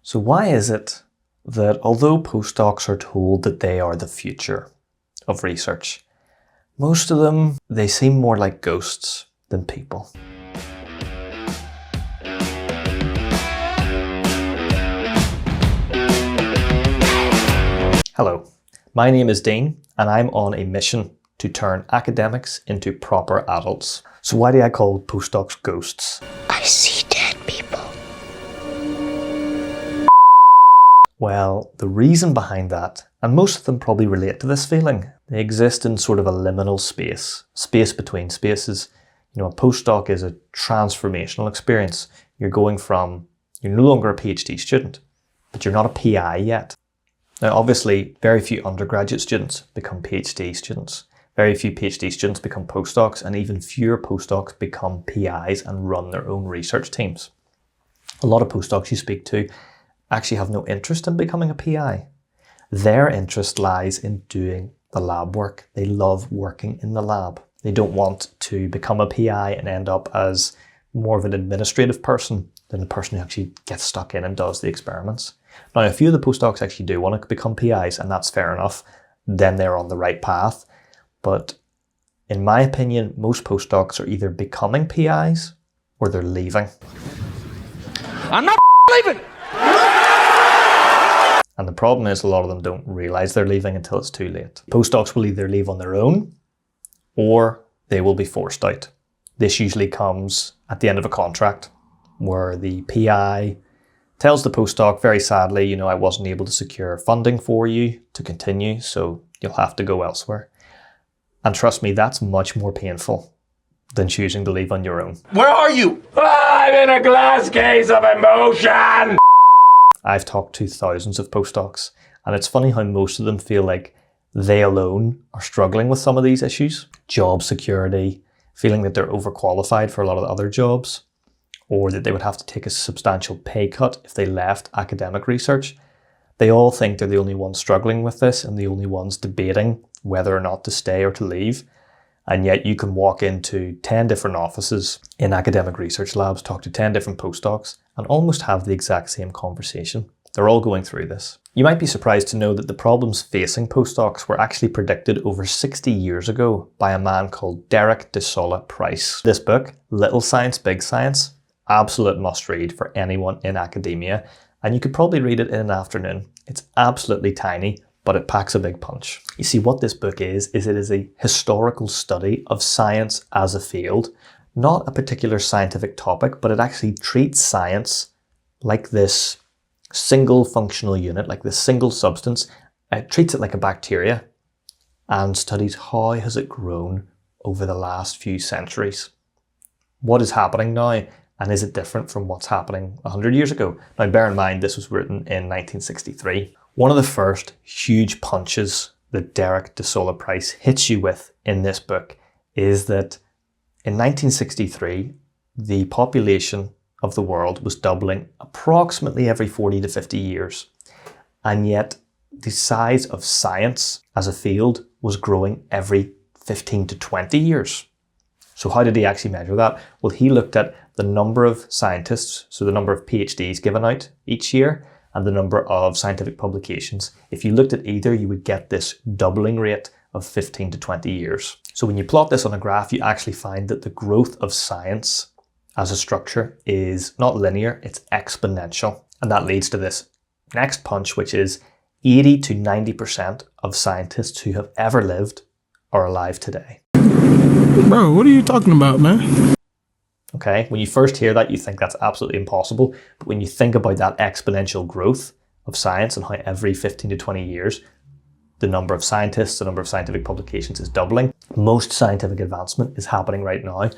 So why is it that although postdocs are told that they are the future of research, most of them, they seem more like ghosts than people? Hello, my name is Dean and I'm on a mission to turn academics into proper adults. So why do I call postdocs ghosts? I see dead people. Well, the reason behind that, and most of them probably relate to this feeling, they exist in sort of a liminal space between spaces. You know, a postdoc is a transformational experience. You're no longer a PhD student, but you're not a PI yet. Now, obviously, very few undergraduate students become PhD students. Very few PhD students become postdocs, and even fewer postdocs become PIs and run their own research teams. A lot of postdocs you speak to actually have no interest in becoming a PI. Their interest lies in doing the lab work. They love working in the lab. They don't want to become a PI and end up as more of an administrative person than the person who actually gets stuck in and does the experiments. Now, a few of the postdocs actually do want to become PIs, and that's fair enough. Then they're on the right path. But in my opinion, most postdocs are either becoming PIs or they're leaving. I'm not leaving! And the problem is a lot of them don't realize they're leaving until it's too late. Postdocs will either leave on their own or they will be forced out. This usually comes at the end of a contract where the PI tells the postdoc, very sadly, I wasn't able to secure funding for you to continue, so you'll have to go elsewhere. And trust me, that's much more painful than choosing to leave on your own. Where are you? I'm in a glass case of emotion! I've talked to thousands of postdocs, and it's funny how most of them feel like they alone are struggling with some of these issues. Job security, feeling that they're overqualified for a lot of the other jobs, or that they would have to take a substantial pay cut if they left academic research. They all think they're the only ones struggling with this and the only ones debating whether or not to stay or to leave. And yet you can walk into 10 different offices in academic research labs, talk to 10 different postdocs, and almost have the exact same conversation. They're all going through this. You might be surprised to know that the problems facing postdocs were actually predicted over 60 years ago by a man called Derek de Solla Price. This book, Little Science, Big Science, absolute must read for anyone in academia, and you could probably read it in an afternoon. It's absolutely tiny, but it packs a big punch. You see, what this book is it is a historical study of science as a field, not a particular scientific topic, but it actually treats science like this single functional unit, like this single substance. It treats it like a bacteria and studies how has it grown over the last few centuries. What is happening now? And is it different from what's happening 100 years ago? Now, bear in mind, this was written in 1963. One of the first huge punches that Derek de Solla Price hits you with in this book is that in 1963, the population of the world was doubling approximately every 40 to 50 years. And yet the size of science as a field was growing every 15 to 20 years. So how did he actually measure that? Well, he looked at the number of scientists, so the number of PhDs given out each year, and the number of scientific publications. If you looked at either, you would get this doubling rate of 15 to 20 years. So when you plot this on a graph, you actually find that the growth of science as a structure is not linear, it's exponential. And that leads to this next punch, which is 80 to 90% of scientists who have ever lived are alive today. Bro, what are you talking about, man? Okay, when you first hear that, you think that's absolutely impossible. But when you think about that exponential growth of science and how every 15 to 20 years, the number of scientists, the number of scientific publications is doubling. Most scientific advancement is happening right now.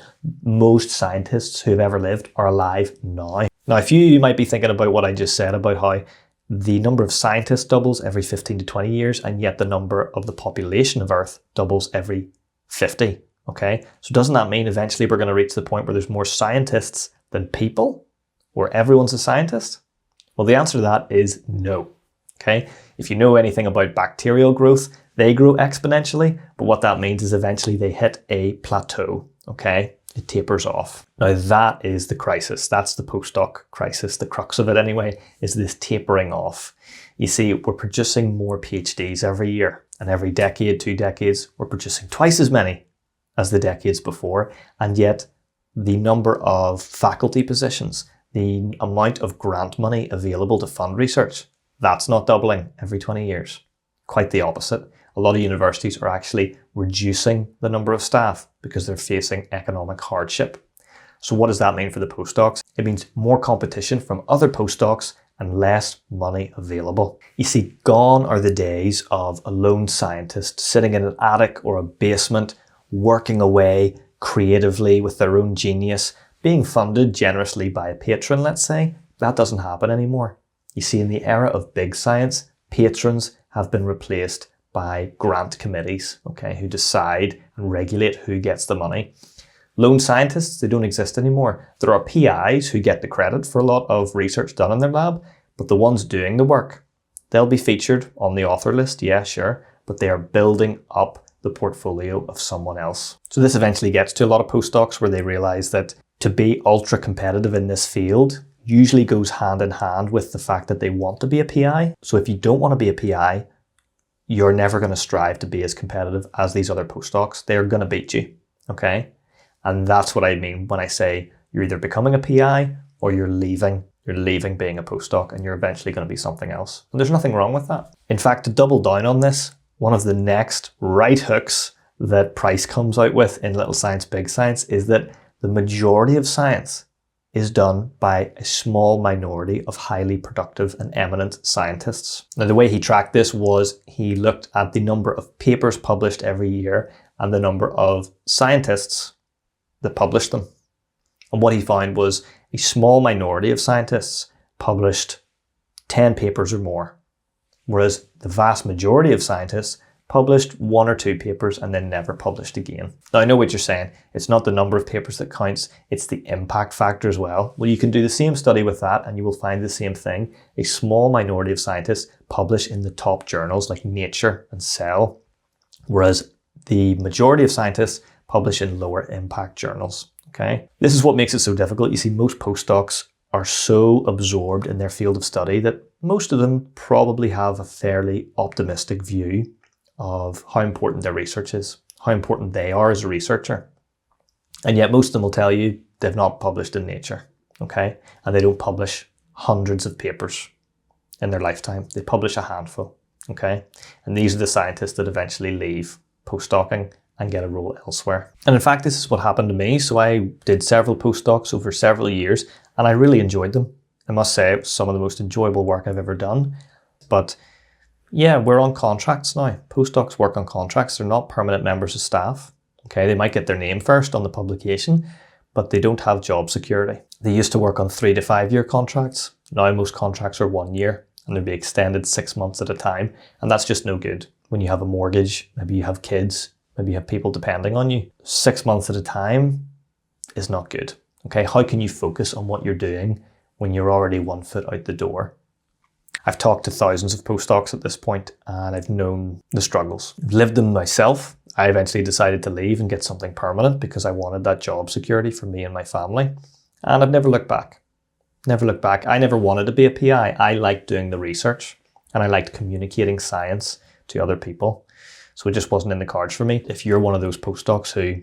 Most scientists who have ever lived are alive now. Now, a few of you might be thinking about what I just said about how the number of scientists doubles every 15 to 20 years, and yet the number of the population of Earth doubles every 50. Okay, so doesn't that mean eventually we're going to reach the point where there's more scientists than people? Where everyone's a scientist? Well, the answer to that is no. Okay, if you know anything about bacterial growth, they grow exponentially, but what that means is eventually they hit a plateau. Okay, It tapers off. Now that is the crisis. That's the postdoc crisis. The crux of it anyway is this tapering off. You see, we're producing more PhDs every year, and every decade, 2 decades, we're producing twice as many as the decades before, and yet the number of faculty positions, the amount of grant money available to fund research, that's not doubling every 20 years. Quite the opposite. A lot of universities are actually reducing the number of staff because they're facing economic hardship. So what does that mean for the postdocs? It means more competition from other postdocs and less money available. You see, gone are the days of a lone scientist sitting in an attic or a basement, working away creatively with their own genius, being funded generously by a patron, let's say. That doesn't happen anymore. You see, in the era of big science, patrons have been replaced by grant committees, okay, who decide and regulate who gets the money. Lone scientists, they don't exist anymore. There are PIs who get the credit for a lot of research done in their lab, but the ones doing the work, they'll be featured on the author list, yeah, sure, but they are building up the portfolio of someone else. So this eventually gets to a lot of postdocs where they realize that to be ultra competitive in this field usually goes hand in hand with the fact that they want to be a PI. So if you don't want to be a PI, you're never going to strive to be as competitive as these other postdocs. They're going to beat you, okay? And that's what I mean when I say you're either becoming a PI or you're leaving being a postdoc and you're eventually going to be something else. And there's nothing wrong with that. In fact, to double down on this, one of the next right hooks that Price comes out with in Little Science, Big Science is that the majority of science is done by a small minority of highly productive and eminent scientists. Now, the way he tracked this was he looked at the number of papers published every year and the number of scientists that published them. And what he found was a small minority of scientists published 10 papers or more, whereas the vast majority of scientists published 1 or 2 papers and then never published again. Now, I know what you're saying. It's not the number of papers that counts, it's the impact factor as well. Well, you can do the same study with that and you will find the same thing. A small minority of scientists publish in the top journals like Nature and Cell, whereas the majority of scientists publish in lower impact journals, okay? This is what makes it so difficult. You see, most postdocs are so absorbed in their field of study that most of them probably have a fairly optimistic view of how important their research is, how important they are as a researcher. And yet most of them will tell you they've not published in Nature, okay? And they don't publish hundreds of papers in their lifetime. They publish a handful, okay? And these are the scientists that eventually leave postdocing and get a role elsewhere. And in fact, this is what happened to me. So I did several postdocs over several years and I really enjoyed them. I must say it was some of the most enjoyable work I've ever done. But yeah, we're on contracts now. Postdocs work on contracts. They're not permanent members of staff. Okay, they might get their name first on the publication, but they don't have job security. They used to work on 3 to 5 year contracts. Now most contracts are 1 year and they'll be extended 6 months at a time. And that's just no good. When you have a mortgage, maybe you have kids, maybe you have people depending on you. 6 months at a time is not good. Okay, how can you focus on what you're doing when you're already 1 foot out the door? I've talked to thousands of postdocs at this point and I've known the struggles. I've lived them myself. I eventually decided to leave and get something permanent because I wanted that job security for me and my family. And I've never looked back. Never looked back. I never wanted to be a PI. I liked doing the research and I liked communicating science to other people. So it just wasn't in the cards for me. If you're one of those postdocs who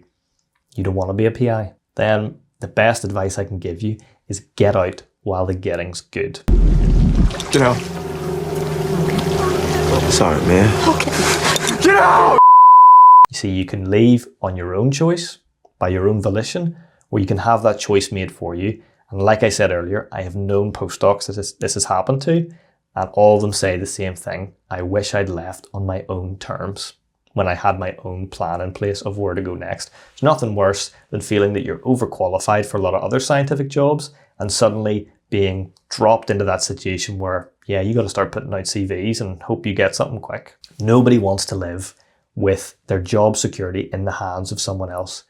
you don't want to be a PI, then the best advice I can give you is get out while the getting's good. Get out. Sorry, man. Okay. Get out! You see, you can leave on your own choice, by your own volition, or you can have that choice made for you. And like I said earlier, I have known postdocs that this has happened to, and all of them say the same thing. I wish I'd left on my own terms when I had my own plan in place of where to go next. There's nothing worse than feeling that you're overqualified for a lot of other scientific jobs and suddenly being dropped into that situation where, yeah, you got to start putting out CVs and hope you get something quick. Nobody wants to live with their job security in the hands of someone else.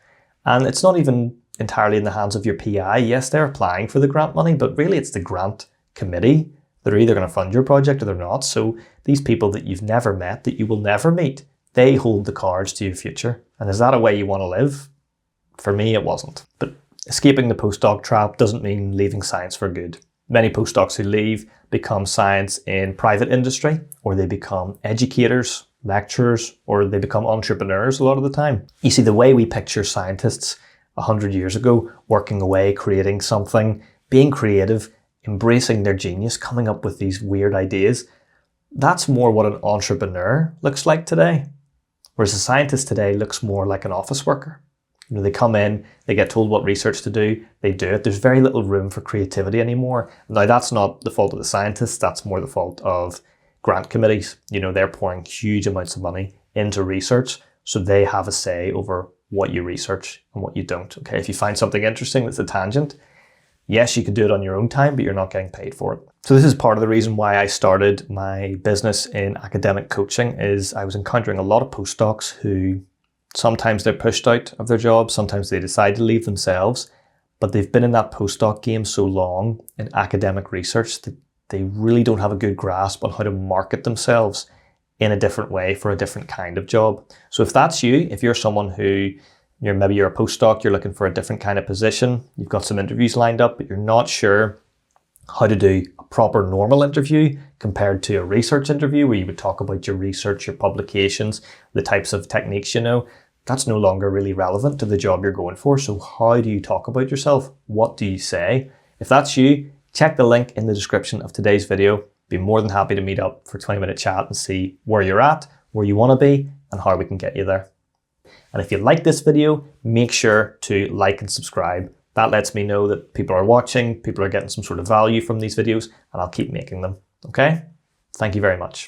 And it's not even entirely in the hands of your PI. Yes, they're applying for the grant money, but really it's the grant committee that are either going to fund your project or they're not. So these people that you've never met, that you will never meet, they hold the cards to your future. And is that a way you want to live? For me, it wasn't. But escaping the postdoc trap doesn't mean leaving science for good. Many postdocs who leave become science in private industry, or they become educators, lecturers, or they become entrepreneurs a lot of the time. You see, the way we picture scientists 100 years ago, working away, creating something, being creative, embracing their genius, coming up with these weird ideas, that's more what an entrepreneur looks like today. Whereas a scientist today looks more like an office worker. They come in, they get told what research to do, they do it. There's very little room for creativity anymore. Now, that's not the fault of the scientists, that's more the fault of grant committees. They're pouring huge amounts of money into research, so they have a say over what you research and what you don't. Okay, if you find something interesting that's a tangent, yes, you can do it on your own time, but you're not getting paid for it. So this is part of the reason why I started my business in academic coaching, is I was encountering a lot of postdocs who sometimes they're pushed out of their jobs, sometimes they decide to leave themselves, but they've been in that postdoc game so long in academic research that they really don't have a good grasp on how to market themselves in a different way for a different kind of job. So if that's you, if you're someone who maybe you're a postdoc, you're looking for a different kind of position, you've got some interviews lined up, but you're not sure how to do a proper normal interview compared to a research interview where you would talk about your research, your publications, the types of techniques you know, that's no longer really relevant to the job you're going for. So how do you talk about yourself? What do you say? If that's you, check the link in the description of today's video. Be more than happy to meet up for a 20-minute chat and see where you're at, where you want to be, and how we can get you there. And if you like this video, make sure to like and subscribe. That lets me know that people are watching, people are getting some sort of value from these videos, and I'll keep making them. Okay? Thank you very much.